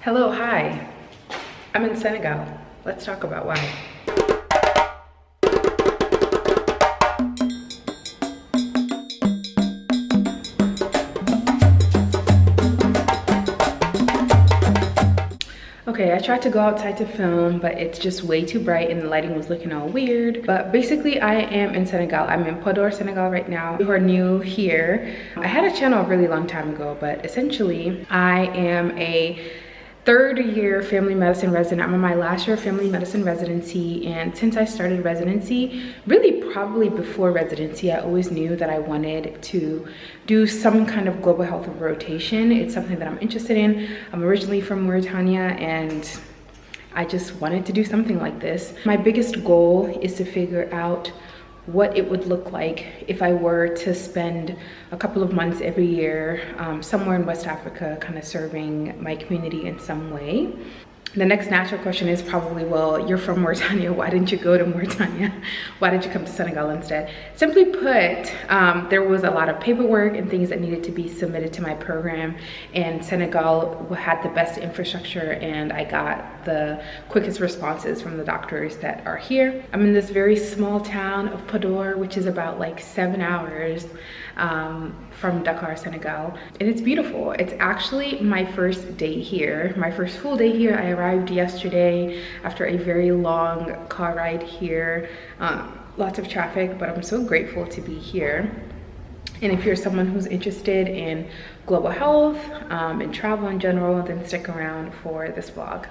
Hello, hi. I'm in Senegal. Let's talk about why. Okay, I tried to go outside to film, but it's just way too bright and the lighting was looking all weird. But basically, I am in Senegal. I'm in Podor, Senegal right now. If you are new here, I had a channel a really long time ago, but essentially, I am a third-year family medicine resident. I'm in my last year of family medicine residency, and since I started residency, really probably before residency, I always knew that I wanted to do some kind of global health rotation. It's something that I'm interested in. I'm originally from Mauritania, and I just wanted to do something like this. My biggest goal is to figure out what it would look like if I were to spend a couple of months every year somewhere in West Africa, kind of serving my community in some way. The next natural question is probably, well, you're from Mauritania, why didn't you go to Mauritania? Why did you come to Senegal instead? Simply put, there was a lot of paperwork and things that needed to be submitted to my program, and Senegal had the best infrastructure, and I got the quickest responses from the doctors that are here. I'm in this very small town of Podor, which is about like 7 hours from Dakar, Senegal, and it's beautiful. It's actually my first day here, my first full day here. I arrived yesterday after a very long car ride here, lots of traffic, but I'm so grateful to be here. And if you're someone who's interested in global health and travel in general, then stick around for this vlog.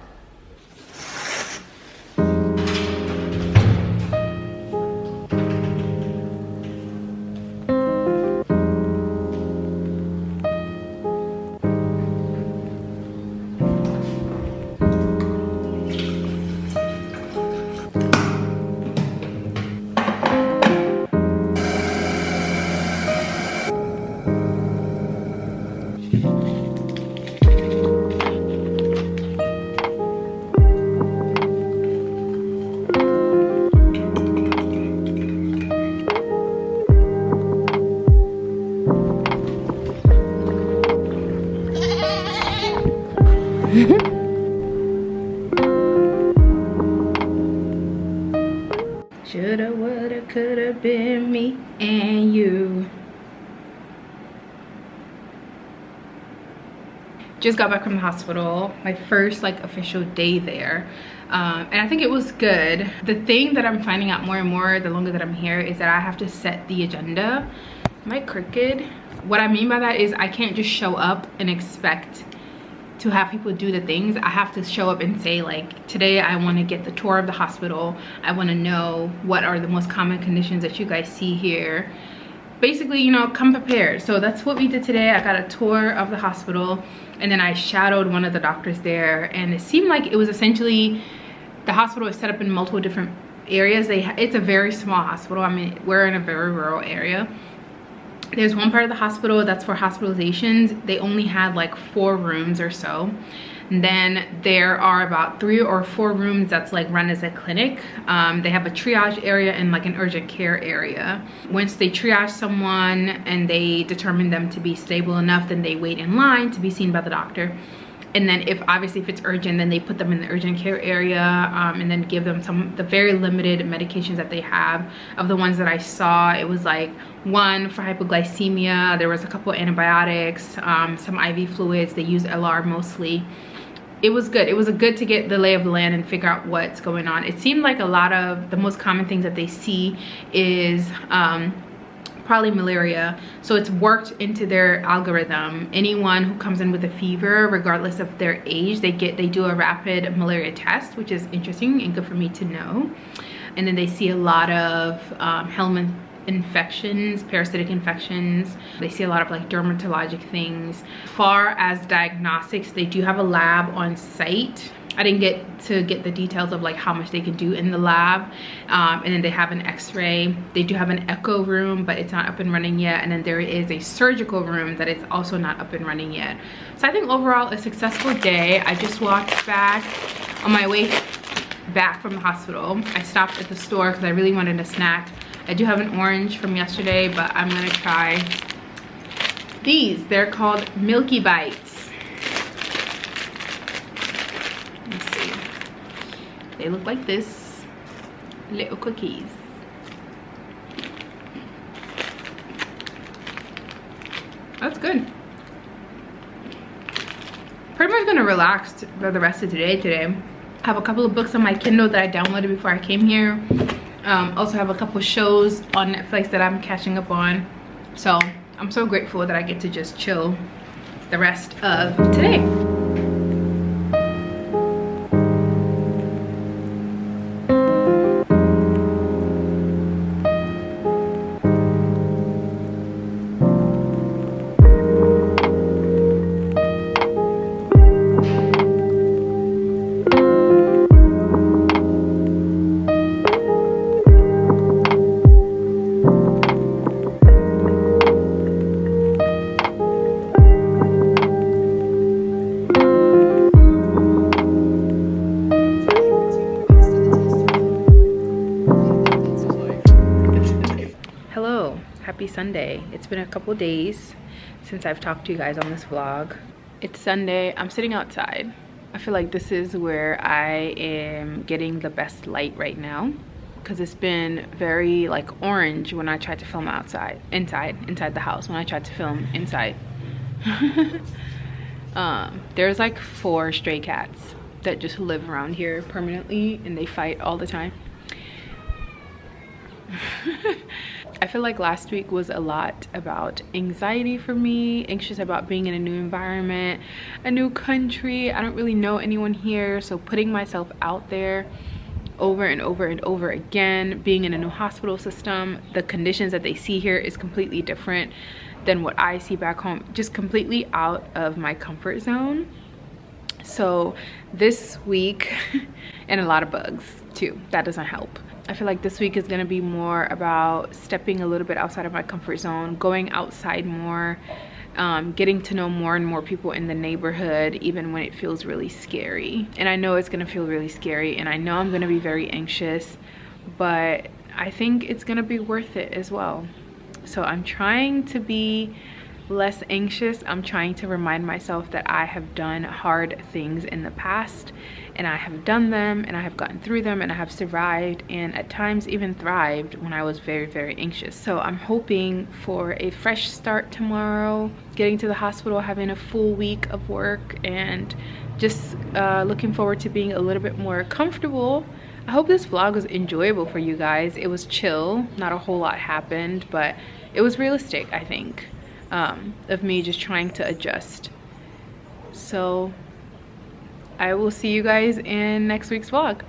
Shoulda, woulda, coulda been me and you. Just got back from the hospital, my first like official day there, and I think it was good. The thing that I'm finding out more and more the longer that I'm here is that I have to set the agenda. Am I crooked? What I mean by that is I can't just show up and expect to have people do the things. I have to show up and say, like, today I want to get the tour of the hospital. I want to know what are the most common conditions that you guys see here. Basically, you know, come prepared. So that's what we did today. I got a tour of the hospital, and then I shadowed one of the doctors there, and it seemed like it was essentially, the hospital is set up in multiple different areas. It's a very small hospital. I mean, we're in a very rural area. There's one part of the hospital that's for hospitalizations. They only had like 4 rooms or so. And then there are about 3 or 4 rooms that's like run as a clinic. They have a triage area and like an urgent care area. Once they triage someone and they determine them to be stable enough, then they wait in line to be seen by the doctor. And then if it's urgent, then they put them in the urgent care area, and then give them the very limited medications that they have. Of the ones that I saw, it was like 1 for hypoglycemia. There was a couple antibiotics, some IV fluids. They use LR mostly. It was good. It was good to get the lay of the land and figure out what's going on. It seemed like a lot of the most common things that they see is probably malaria, so it's worked into their algorithm. Anyone who comes in with a fever, regardless of their age, they do a rapid malaria test, which is interesting and good for me to know. And then they see a lot of helminth infections, parasitic infections. They see a lot of like dermatologic things. Far as diagnostics, they do have a lab on site. I didn't get the details of like how much they can do in the lab, and then they have an x-ray. They do have an echo room, but it's not up and running yet. And then there is a surgical room that is also not up and running yet. So I think overall a successful day. I just walked back. On my way back from the hospital, I stopped at the store because I really wanted a snack. I do have an orange from yesterday, but I'm gonna try these. They're called Milky Bites. They look like this, little cookies. That's good. Pretty much gonna relax for the rest of today. I have a couple of books on my Kindle that I downloaded before I came here. Also have a couple shows on Netflix that I'm catching up on. So I'm so grateful that I get to just chill the rest of today. Happy Sunday. It's been a couple days since I've talked to you guys on this vlog. It's Sunday. I'm sitting outside. I feel like this is where I am getting the best light right now, because it's been very like orange when I tried to film outside, inside the house, when I tried to film inside. There's like 4 stray cats that just live around here permanently, and they fight all the time. I feel like last week was a lot about anxiety for me, anxious about being in a new environment, a new country. I don't really know anyone here, so putting myself out there over and over and over again, being in a new hospital system, the conditions that they see here is completely different than what I see back home, just completely out of my comfort zone. So this week, and a lot of bugs too, that doesn't help. I feel like this week is gonna be more about stepping a little bit outside of my comfort zone, going outside more, getting to know more and more people in the neighborhood, even when it feels really scary. And I know it's gonna feel really scary, and I know I'm gonna be very anxious, but I think it's gonna be worth it as well. So I'm trying to be less anxious. I'm trying to remind myself that I have done hard things in the past, and I have done them, and I have gotten through them, and I have survived, and at times even thrived when I was very, very anxious. So I'm hoping for a fresh start tomorrow, getting to the hospital, having a full week of work, and just looking forward to being a little bit more comfortable. I hope this vlog was enjoyable for you guys. It was chill, not a whole lot happened, but it was realistic, I think, of me just trying to adjust. So I will see you guys in next week's vlog.